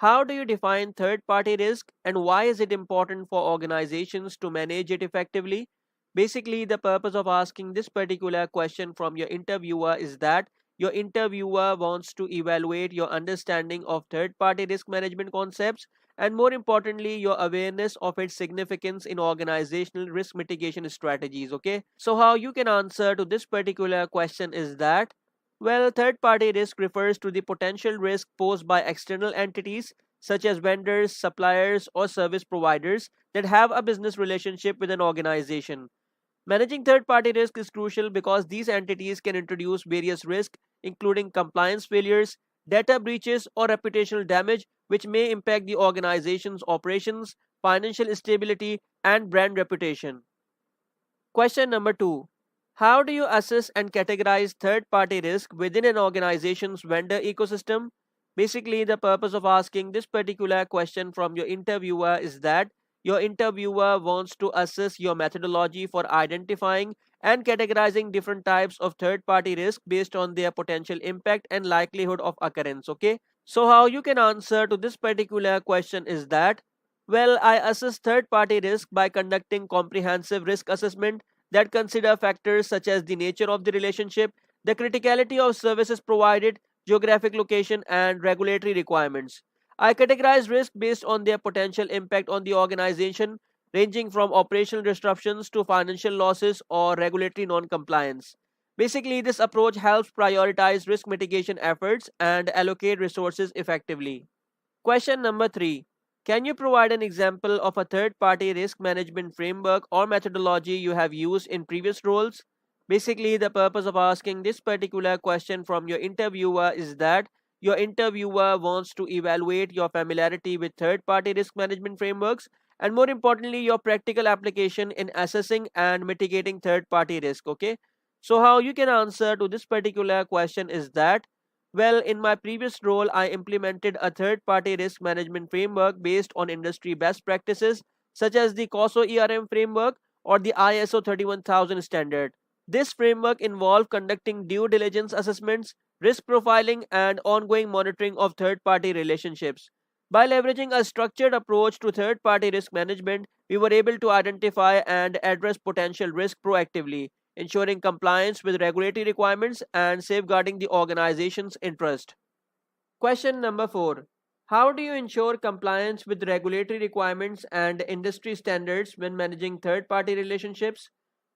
How do you define third party risk and why is it important for organizations to manage it effectively? Basically, the purpose of asking this particular question from your interviewer is that your interviewer wants to evaluate your understanding of third party risk management concepts and, more importantly, your awareness of its significance in organizational risk mitigation strategies. Okay, so how you can answer to this particular question is that, well, third party risk refers to the potential risk posed by external entities such as vendors, suppliers, or service providers that have a business relationship with an organization. Managing third party risk is crucial because these entities can introduce various risks, including compliance failures, data breaches, or reputational damage, which may impact the organization's operations, financial stability, and brand reputation. Question number two: how do you assess and categorize third party risk within an organization's vendor ecosystem? Basically, the purpose of asking this particular question from your interviewer is that your interviewer wants to assess your methodology for identifying and categorizing different types of third party risk based on their potential impact and likelihood of occurrence. Okay, so how you can answer to this particular question is that, well, I assess third party risk by conducting comprehensive risk assessment that consider factors such as the nature of the relationship, the criticality of services provided, geographic location, and regulatory requirements. I categorize risk based on their potential impact on the organization, ranging from operational disruptions to financial losses or regulatory non-compliance. Basically, this approach helps prioritize risk mitigation efforts and allocate resources effectively. Question number three: can you provide an example of a third party risk management framework or methodology you have used in previous roles? Basically, the purpose of asking this particular question from your interviewer is that your interviewer wants to evaluate your familiarity with third party risk management frameworks and, more importantly, your practical application in assessing and mitigating third party risk. Okay, so how you can answer to this particular question is that, well, in my previous role, I implemented a third party risk management framework based on industry best practices such as the COSO ERM framework or the ISO 31000 standard. This framework involved conducting due diligence assessments, risk profiling, and ongoing monitoring of third party relationships. By leveraging a structured approach to third party risk management, we were able to identify and address potential risk proactively, ensuring compliance with regulatory requirements and safeguarding the organization's interest. Question number four: how do you ensure compliance with regulatory requirements and industry standards when managing third party relationships?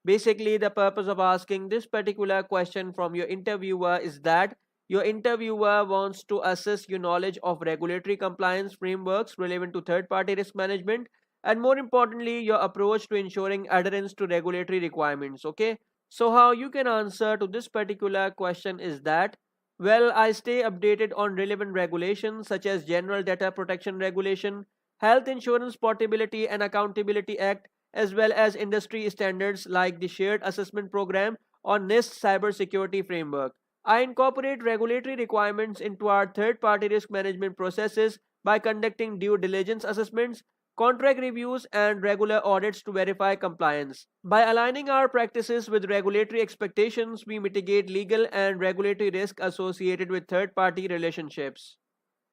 Basically, the purpose of asking this particular question from your interviewer is that your interviewer wants to assess your knowledge of regulatory compliance frameworks relevant to third party risk management and, more importantly, your approach to ensuring adherence to regulatory requirements. Okay, so how you can answer to this particular question is that, well, I stay updated on relevant regulations such as General Data Protection Regulation, Health Insurance Portability and Accountability Act, as well as industry standards like the Shared Assessment Program or NIST Cybersecurity Framework. I incorporate regulatory requirements into our third party risk management processes by conducting due diligence assessments, contract reviews, and regular audits to verify compliance. By aligning our practices with regulatory expectations, we mitigate legal and regulatory risk associated with third party relationships.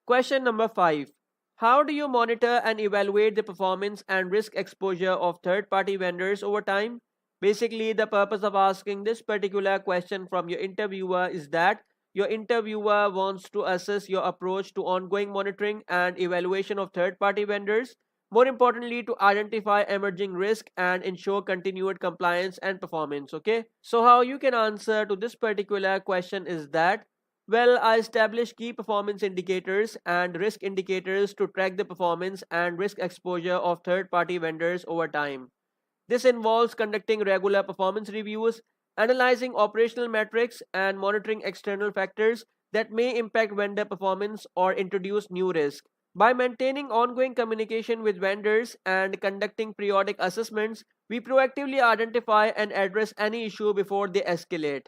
Question number five: how do you monitor and evaluate the performance and risk exposure of third party vendors over time? Basically, the purpose of asking this particular question from your interviewer is that your interviewer wants to assess your approach to ongoing monitoring and evaluation of third party vendors, more importantly, to identify emerging risk and ensure continued compliance and performance. Okay, so how you can answer to this particular question is that, well, I establish key performance indicators and risk indicators to track the performance and risk exposure of third party vendors over time. This involves conducting regular performance reviews, analyzing operational metrics, and monitoring external factors that may impact vendor performance or introduce new risk. By maintaining ongoing communication with vendors and conducting periodic assessments, we proactively identify and address any issue before they escalate.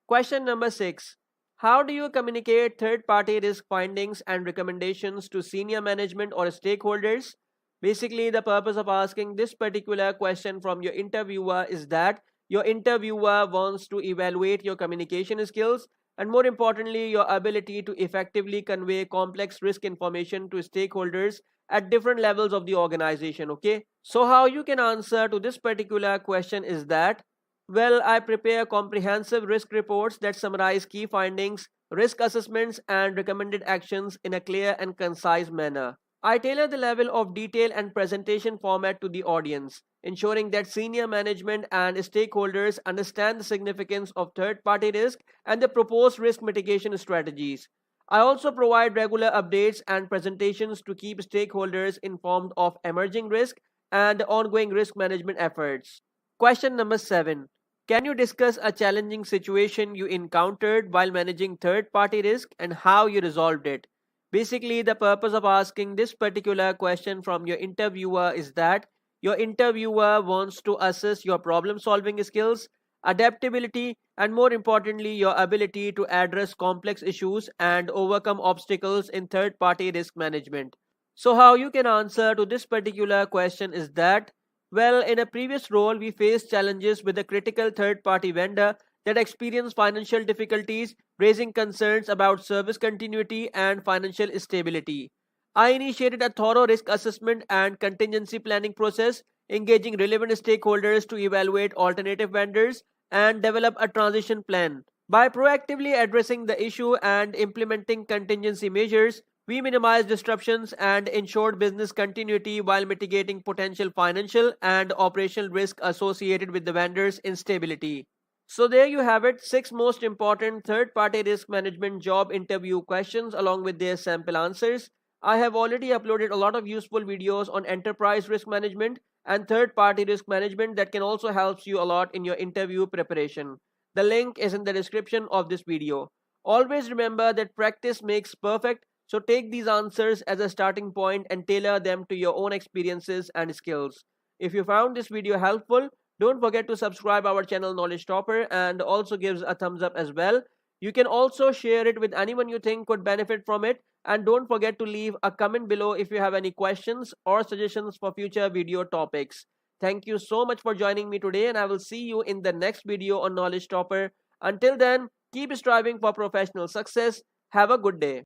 Question number six: how do you communicate third party risk findings and recommendations to senior management or stakeholders? Basically, the purpose of asking this particular question from your interviewer is that your interviewer wants to evaluate your communication skills and more importantly, your ability to effectively convey complex risk information to stakeholders at different levels of the organization. Okay, so how you can answer to this particular question is that, well, I prepare comprehensive risk reports that summarize key findings, risk assessments, and recommended actions in a clear and concise manner. I tailor the level of detail and presentation format to the audience, ensuring that senior management and stakeholders understand the significance of third party risk and the proposed risk mitigation strategies. I also provide regular updates and presentations to keep stakeholders informed of emerging risk and ongoing risk management efforts. Question number 7. Can you discuss a challenging situation you encountered while managing third party risk and how you resolved it? Basically, the purpose of asking this particular question from your interviewer is that your interviewer wants to assess your problem solving skills, adaptability, and more importantly, your ability to address complex issues and overcome obstacles in third party risk management. So, how you can answer to this particular question is that, well, in a previous role, we faced challenges with a critical third party vendor that experienced financial difficulties, raising concerns about service continuity and financial stability. I initiated a thorough risk assessment and contingency planning process, engaging relevant stakeholders to evaluate alternative vendors and develop a transition plan. By proactively addressing the issue and implementing contingency measures, we minimized disruptions and ensured business continuity while mitigating potential financial and operational risk associated with the vendor's instability. So there you have it, 6 most important third-party risk management job interview questions along with their sample answers. I have already uploaded a lot of useful videos on enterprise risk management and third-party risk management that can also help you a lot in your interview preparation. The link is in the description of this video. Always remember that practice makes perfect, so take these answers as a starting point and tailor them to your own experiences and skills. If you found this video helpful, don't forget to subscribe our channel Knowledge Topper and also gives a thumbs up as well. You can also share it with anyone you think could benefit from it, and don't forget to leave a comment below if you have any questions or suggestions for future video topics. Thank you so much for joining me today, and I will see you in the next video on Knowledge Topper. Until then, keep striving for professional success. Have a good day.